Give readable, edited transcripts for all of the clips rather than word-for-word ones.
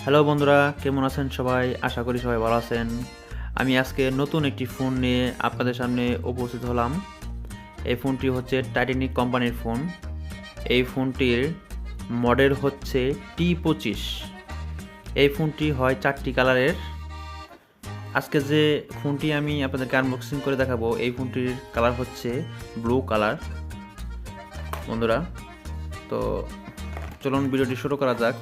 Hello বন্ধুরা, কেমন আছেন সবাই? আশা করি সবাই ভালো আছেন। আমি আজকে নতুন একটি ফোন নিয়ে আপনাদের সামনে উপস্থিত হলাম। এই ফোনটি হচ্ছে টাইটানিক কোম্পানির ফোন। এই ফোনটির মডেল হচ্ছে T25। এই ফোনটি হয় 4টি কালারের। আজকে যে ফোনটি আমি আপনাদেরকে আনবক্সিং করে দেখাবো, এই ফোনটির কালার হচ্ছে ব্লু কালার বন্ধুরা। তো চলুন ভিডিওটি শুরু করা যাক।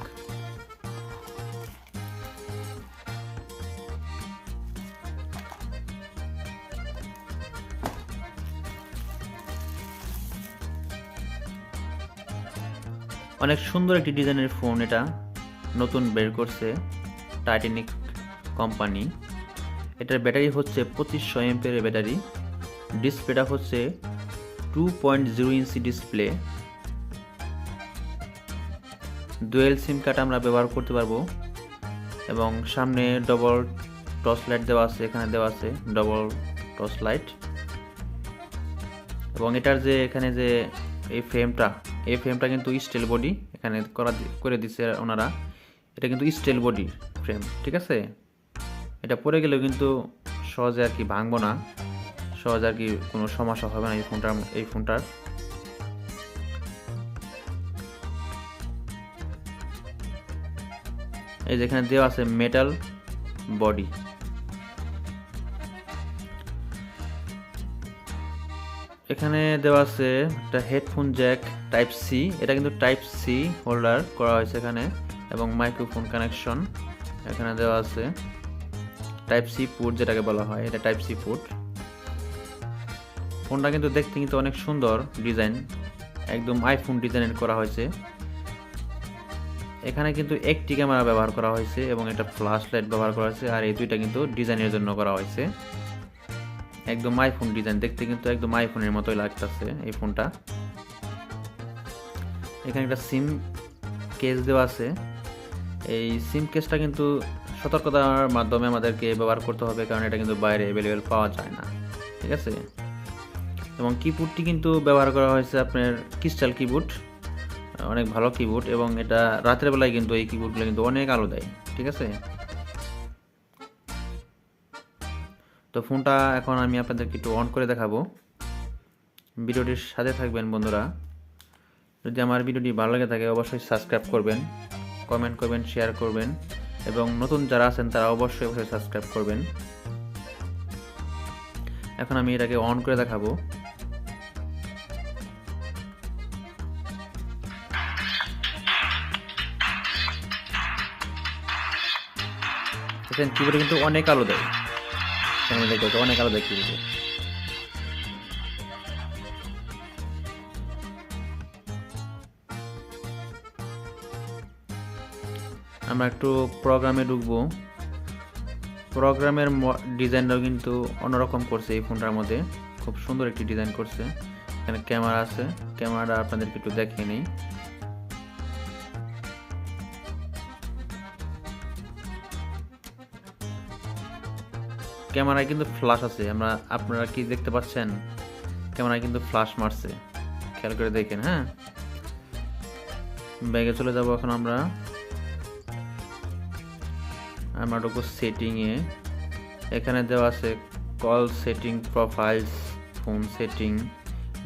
অনেক সুন্দর একটি ডিজাইনের ফোন, এটা নতুন বের করছে টাইটানিক কোম্পানি। এটার ব্যাটারি হচ্ছে 2500 এমপিএর ব্যাটারি। ডিসপ্লেটা হচ্ছে 2.0 ইঞ্চি ডিসপ্লে। ডুয়েল সিম কার্ড আমরা ব্যবহার করতে পারবো এবং সামনে ডবল টর্চ লাইট দেওয়া আছে, এখানে দেওয়া আছে ডবল টর্চ লাইট। এবং এটার যে এখানে যে এই ফ্রেমটা কিন্তু স্টিল বডি, এখানে করে দিচ্ছে ওনারা। এটা কিন্তু স্টিল বডি ফ্রেম, ঠিক আছে। এটা পরে গেলেও কিন্তু সহজে আর কি ভাঙবো না, সহজে আর কি কোনো সমস্যা হবে না এই ফোনটার। এই যেখানে দেওয়া আছে মেটাল বডি। এখানে দেওয়া আছে একটা হেডফোন জ্যাক টাইপ সি, এটা কিন্তু টাইপ সি হোল্ডার করা হয়েছে এখানে, এবং মাইক্রোফোন কানেকশন এখানে দেওয়া আছে। টাইপ সি পোর্ট যেটাকে বলা হয়, এটা টাইপ সি পোর্ট। ফোনটা কিন্তু দেখতে কিন্তু অনেক সুন্দর ডিজাইন, একদম আইফোন ডিজাইনের করা হয়েছে। এখানে কিন্তু একটি ক্যামেরা ব্যবহার করা হয়েছে এবং এটা ফ্ল্যাশ লাইট ব্যবহার করা হয়েছে, আর এই দুইটা কিন্তু ডিজাইনের জন্য করা হয়েছে। একদম আইফোন ডিজাইন, দেখতে কিন্তু একদম আইফোনের মতোই লাগতেছে এই ফোনটা। এখানে একটা সিম কেস দেওয়া আছে। এই সিম কেসটা কিন্তু সতর্কতার মাধ্যমে আমাদেরকে ব্যবহার করতে হবে, কারণ এটা কিন্তু বাইরে অ্যাভেলেবেল পাওয়া যায় না, ঠিক আছে। এবং কিবোর্ডটি কিন্তু ব্যবহার করা হয়েছে আপনার ক্রিস্টাল কিবোর্ড, অনেক ভালো কিবোর্ড, এবং এটা রাতের বেলায় কিন্তু এই কিবোর্ডগুলো কিন্তু অনেক আলো দেয়, ঠিক আছে। তো ফোনটা এখন আমি আপনাদেরকে একটু অন করে দেখাবো। ভিডিওটির সাথে থাকবেন বন্ধুরা। যদি আমার ভিডিওটি ভালো লাগে থাকে অবশ্যই সাবস্ক্রাইব করবেন, কমেন্ট করবেন, শেয়ার করবেন, এবং নতুন যারা আছেন তারা অবশ্যই সাবস্ক্রাইব করবেন। এখন আমি এটাকে অন করে দেখাবো। দেখেন কিবোর্ডে কিন্তু অনেক আলো দেয়, অনেক আলো দেয় কিবোর্ডে। আমরা একটু প্রোগ্রামে ঢুকবো। প্রোগ্রামের ডিজাইনটাও কিন্তু অন্যরকম করছে এই ফোনটার মধ্যে, খুব সুন্দর একটি ডিজাইন করছে। এখানে ক্যামেরা আছে, ক্যামেরাটা আপনাদেরকে একটু দেখিয়ে নিই। ক্যামেরায় কিন্তু ফ্ল্যাশ আছে, আপনারা কি দেখতে পাচ্ছেন? ক্যামেরায় কিন্তু ফ্ল্যাশ মারছে, খেয়াল করে দেখেন। হ্যাঁ, ব্যাগে চলে যাব এখন আমরা ঢুকবো সেটিংয়ে। এখানে দেওয়া আছে call setting, profiles, phone setting,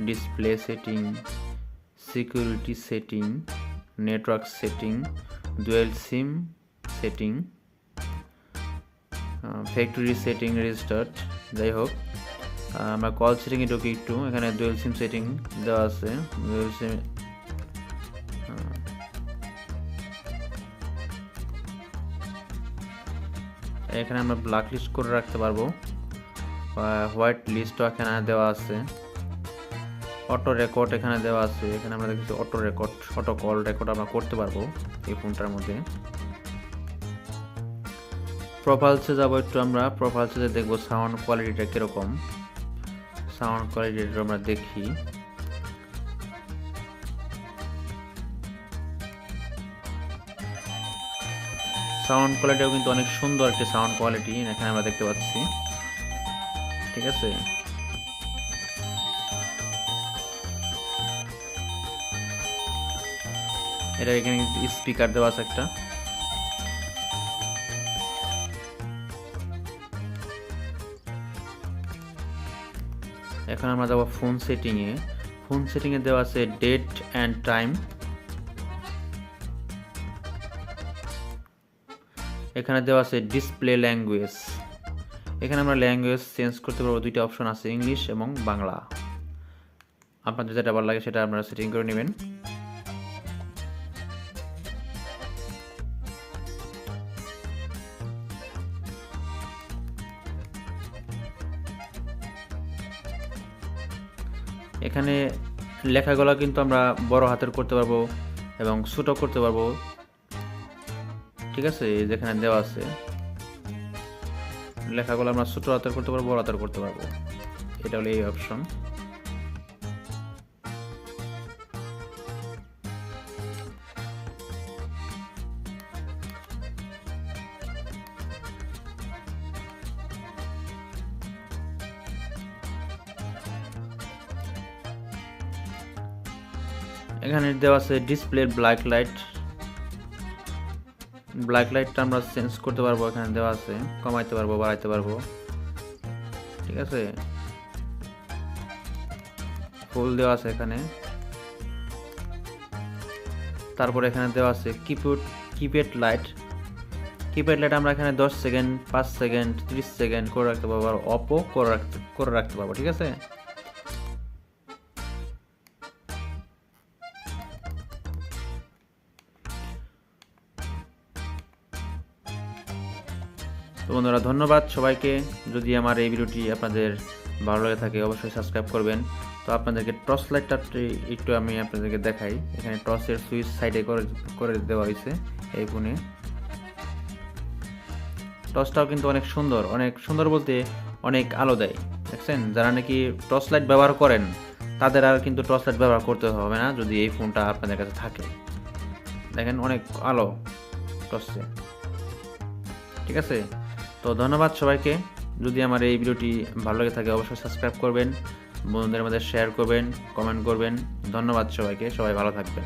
display setting, security setting, network setting, dual SIM setting, factory setting, registered. যাই হোক, আমরা কল সেটিংয়ে ঢুকি একটু। এখানে ডুয়েল সিম সেটিং দেওয়া আছে। ডুয়েল সিম এখানে আমরা ব্ল্যাক লিস্ট করে রাখতে পারবো, হোয়াইট লিস্টও এখানে দেওয়া আছে। অটো রেকর্ড এখানে দেওয়া আছে। এখানে আমরা দেখছি auto record, auto call record আমরা করতে পারবো এই ফোনটার মধ্যে। প্রোফাইলসে যাবো একটু, আমরা প্রোফাইলসে দেখবো সাউন্ড কোয়ালিটিটা কিরকম। সাউন্ড কোয়ালিটিটা আমরা দেখি। সাউন্ড কোয়ালিটিও কিন্তু অনেক সুন্দর একটি সাউন্ড কোয়ালিটি এখানে আমরা দেখতে পাচ্ছি, ঠিক আছে। এটা এখানে স্পিকার দেওয়া আছে একটা, এখন আমরা যাব ফোন সেটিংয়ে। ফোন সেটিংয়ে দেওয়া আছে ডেট অ্যান্ড টাইম। এখানে দেওয়া আছে ডিসপ্লে ল্যাঙ্গুয়েজ। এখানে আমরা ল্যাঙ্গুয়েজ চেঞ্জ করতে পারবো, দুইটা অপশন আছে, ইংলিশ এবং বাংলা। আপনাদের যেটা ভালো লাগে সেটা আপনারা সেটিং করে নেবেন। এখানে লেখাগুলো কিন্তু আমরা বড় হাতের করতে পারবো এবং ছোট করতে পারবো, ঠিক আছে। যেখানে দেওয়া আছে লেখাগুলো আমরা ছোট হাতের করতে পারবো, বড় হাতের করতে পারবো, এটা হলো এই অপশন। এখানে দেওয়া আছে ডিসপ্লে ব্ল্যাক লাইট। ব্ল্যাক লাইটটা আমরা চেঞ্জ করতে পারবো, এখানে দেওয়া আছে, কমাইতে পারবো, বাড়াইতে পারবো, ঠিক আছে। ফুল দেওয়া আছে এখানে। তারপরে এখানে দেওয়া আছে কিপ্যাড লাইট। কিপ্যাড লাইট আমরা এখানে 10 সেকেন্ড, 5 সেকেন্ড, 30 সেকেন্ড করে রাখতে পারবো, আর অফও করে রাখতে পারবো, ঠিক আছে। তো বন্ধুরা, ধন্যবাদ সবাইকে। যদি আমার এই ভিডিওটি আপনাদের ভালো লাগে থাকে অবশ্যই সাবস্ক্রাইব করবেন। তো আপনাদেরকে টর্চ লাইটটা একটু আমি আপনাদেরকে দেখাই। এখানে টর্চের সুইচ সাইডে করে দেওয়া হয়েছে এই ফোনে। টর্চটাও কিন্তু অনেক সুন্দর বলতে অনেক আলো দেয়, দেখছেন। যারা নাকি টর্চ লাইট ব্যবহার করেন তাদের আর কিন্তু টর্চ লাইট ব্যবহার করতে হবে না যদি এই ফোনটা আপনাদের কাছে থাকে। দেখেন অনেক আলো টর্চে, ঠিক আছে। তো ধন্যবাদ সবাইকে। যদি আমার এই ভিডিওটি ভালো লাগে থাকে অবশ্যই সাবস্ক্রাইব করবেন, বন্ধুদের মধ্যে শেয়ার করবেন, কমেন্ট করবেন। ধন্যবাদ সবাইকে, সবাই ভালো থাকবেন।